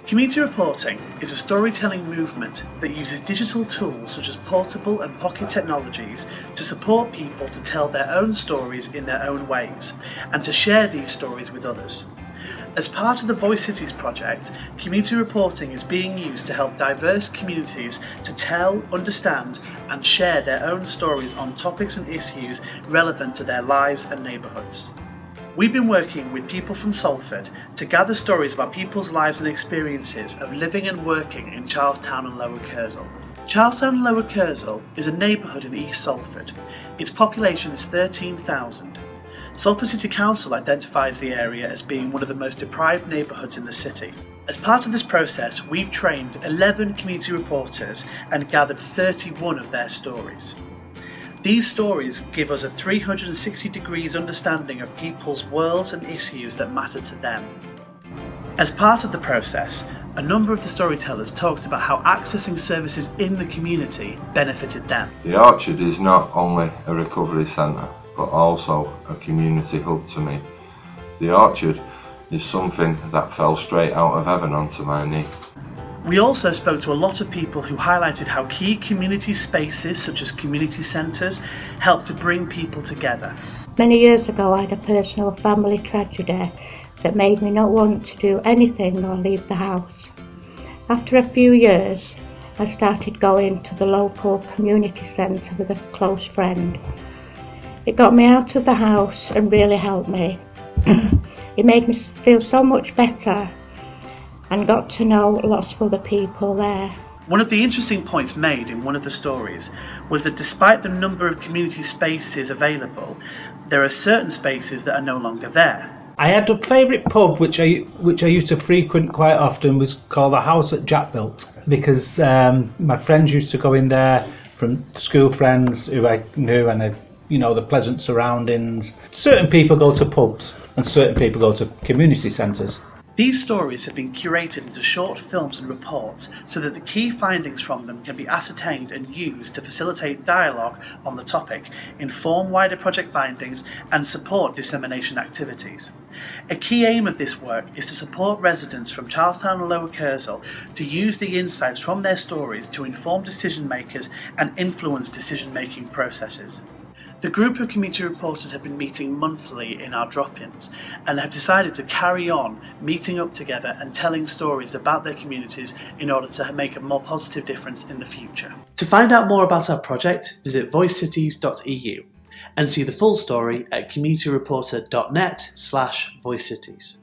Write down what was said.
Community reporting is a storytelling movement that uses digital tools such as portable and pocket technologies to support people to tell their own stories in their own ways and to share these stories with others. As part of the Voicitys project, community reporting is being used to help diverse communities to tell, understand and share their own stories on topics and issues relevant to their lives and neighbourhoods. We've been working with people from Salford to gather stories about people's lives and experiences of living and working in Charlestown and Lower Kersal. Charlestown and Lower Kersal is a neighbourhood in East Salford. Its population is 13,000. Salford City Council identifies the area as being one of the most deprived neighbourhoods in the city. As part of this process, we've trained 11 community reporters and gathered 31 of their stories. These stories give us a 360 degrees understanding of people's worlds and issues that matter to them. As part of the process, a number of the storytellers talked about how accessing services in the community benefited them. The Orchard is not only a recovery centre, but also a community hub to me. The Orchard is something that fell straight out of heaven onto my knee. We also spoke to a lot of people who highlighted how key community spaces such as community centres help to bring people together. Many years ago I had a personal family tragedy that made me not want to do anything or leave the house. After a few years I started going to the local community centre with a close friend. It got me out of the house and really helped me. It made me feel so much better and got to know lots of other people there. One of the interesting points made in one of the stories was that despite the number of community spaces available, there are certain spaces that are no longer there. I had a favourite pub which I used to frequent quite often, was called the House that Jack Built, because my friends used to go in there, from school friends who I knew, and the pleasant surroundings. Certain people go to pubs and certain people go to community centres. These stories have been curated into short films and reports so that the key findings from them can be ascertained and used to facilitate dialogue on the topic, inform wider project findings and support dissemination activities. A key aim of this work is to support residents from Charlestown and Lower Kersal to use the insights from their stories to inform decision makers and influence decision making processes. The group of community reporters have been meeting monthly in our drop-ins and have decided to carry on meeting up together and telling stories about their communities in order to make a more positive difference in the future. To find out more about our project, visit voicitys.eu and see the full story at communityreporter.net/voicitys.